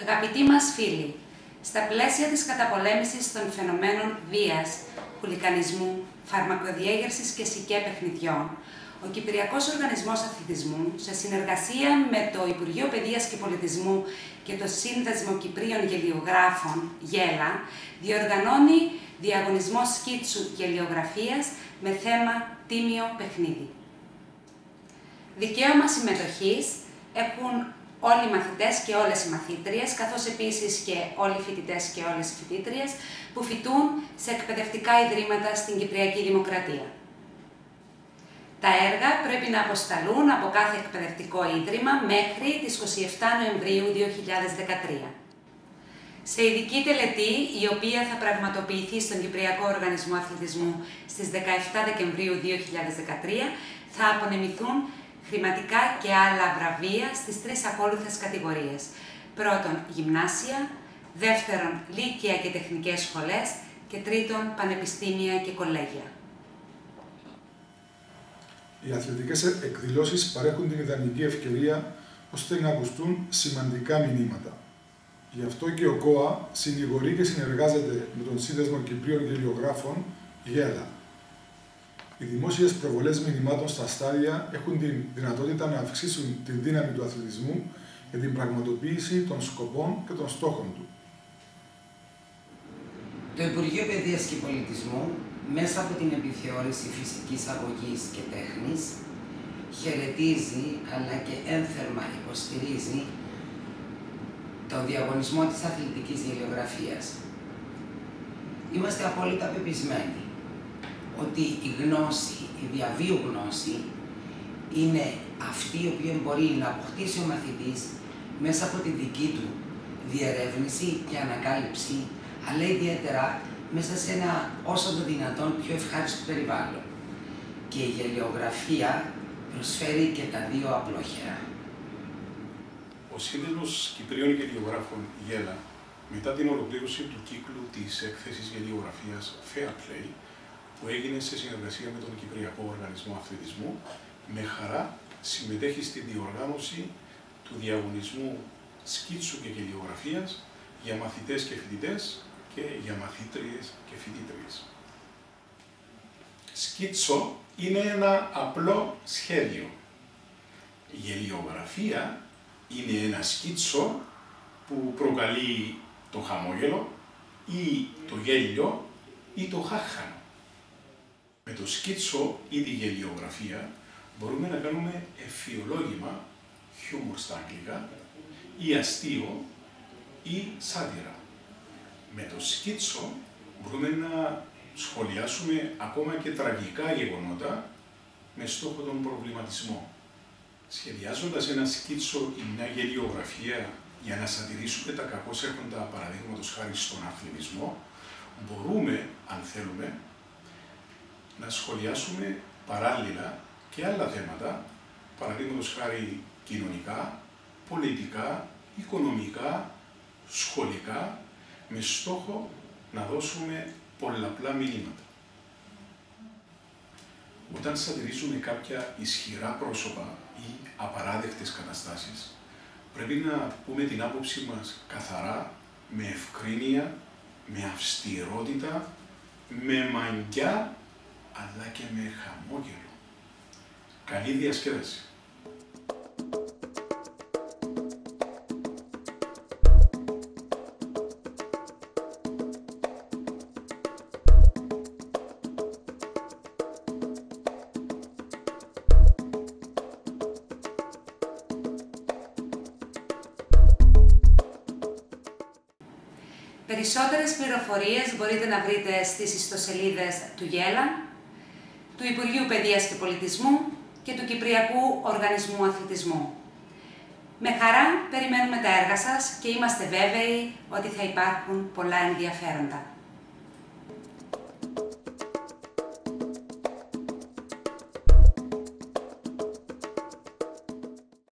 Αγαπητοί μας φίλοι, στα πλαίσια της καταπολέμησης των φαινομένων βίας, χουλικανισμού, φαρμακοδιέγερσης και σικέ παιχνιδιών, ο Κυπριακός Οργανισμός Αθλητισμού, σε συνεργασία με το Υπουργείο Παιδείας και Πολιτισμού και το Σύνδεσμο Κυπρίων Γελιογράφων, ΓΕΛΑ, διοργανώνει διαγωνισμό σκίτσου γελιογραφίας με θέμα Τίμιο παιχνίδι. Δικαίωμα συμμετοχής έχουν όλοι οι μαθητές και όλες οι μαθήτριες, καθώς επίσης και όλοι οι φοιτητές και όλες οι φοιτήτριες που φοιτούν σε εκπαιδευτικά ιδρύματα στην Κυπριακή Δημοκρατία. Τα έργα πρέπει να αποσταλούν από κάθε εκπαιδευτικό ίδρυμα μέχρι τις 27 Νοεμβρίου 2013. Σε ειδική τελετή, η οποία θα πραγματοποιηθεί στον Κυπριακό Οργανισμό Αθλητισμού στις 17 Δεκεμβρίου 2013, θα απονεμηθούν χρηματικά και άλλα βραβεία στις τρεις ακόλουθες κατηγορίες. Πρώτον, γυμνάσια, δεύτερον, λύκεια και τεχνικές σχολές και τρίτον, πανεπιστήμια και κολέγια. Οι αθλητικές εκδηλώσεις παρέχουν την ιδανική ευκαιρία ώστε να ακουστούν σημαντικά μηνύματα. Γι' αυτό και ο ΚΟΑ συνηγορεί και συνεργάζεται με τον Σύνδεσμο Κυπρίων Γελιογράφων, ΓΕΛΑ. Οι δημόσιες προβολές μηνυμάτων στα στάδια έχουν τη δυνατότητα να αυξήσουν τη δύναμη του αθλητισμού για την πραγματοποίηση των σκοπών και των στόχων του. Το Υπουργείο Παιδείας και Πολιτισμού, μέσα από την επιθεώρηση φυσικής αγωγής και τέχνης, χαιρετίζει αλλά και ένθερμα υποστηρίζει τον διαγωνισμό της αθλητικής γελιογραφίας. Είμαστε απόλυτα πεπισμένοι ότι η γνώση, η διαβίου γνώση, είναι αυτή η οποία μπορεί να αποκτήσει ο μαθητής μέσα από τη δική του διερεύνηση και ανακάλυψη, αλλά ιδιαίτερα μέσα σε ένα όσο το δυνατόν πιο ευχάριστο περιβάλλον. Και η γελιογραφία προσφέρει και τα δύο απλόχερα. Ο Σύνδεσμος Κυπρίων Γελιογράφων, ΓΕΛΑ, μετά την ολοκλήρωση του κύκλου της έκθεσης γελιογραφίας Fair Play, που έγινε σε συνεργασία με τον Κυπριακό Οργανισμό Αθλητισμού, με χαρά συμμετέχει στη διοργάνωση του διαγωνισμού σκίτσου και γελιογραφίας για μαθητές και φοιτητές και για μαθήτριες και φοιτήτριες. Σκίτσο είναι ένα απλό σχέδιο. Η γελιογραφία είναι ένα σκίτσο που προκαλεί το χαμόγελο ή το γέλιο ή το χάχανο. Με το σκίτσο ή τη γελιογραφία μπορούμε να κάνουμε εφιολόγημα, χιούμορ στα αγγλικά, ή αστείο ή σάτυρα. Με το σκίτσο μπορούμε να σχολιάσουμε ακόμα και τραγικά γεγονότα με στόχο τον προβληματισμό. Σχεδιάζοντας ένα σκίτσο ή μια γελιογραφία για να σατυρίσουμε τα κακώς έρχοντα παραδείγματος χάρη στον αθλητισμό, μπορούμε, αν θέλουμε, να σχολιάσουμε παράλληλα και άλλα θέματα, παραδείγματος χάρη κοινωνικά, πολιτικά, οικονομικά, σχολικά, με στόχο να δώσουμε πολλαπλά μηνύματα. Όταν σατυρίζουμε κάποια ισχυρά πρόσωπα ή απαράδεκτες καταστάσεις, πρέπει να πούμε την άποψή μας καθαρά, με ευκρίνεια, με αυστηρότητα, με μαγκιά, αλλά και με χαμόγελο. Καλή διασκέδαση. Περισσότερες πληροφορίες μπορείτε να βρείτε στις ιστοσελίδες του ΓΕΛΑ, του Υπουργείου Παιδείας και Πολιτισμού και του Κυπριακού Οργανισμού Αθλητισμού. Με χαρά περιμένουμε τα έργα σας και είμαστε βέβαιοι ότι θα υπάρχουν πολλά ενδιαφέροντα.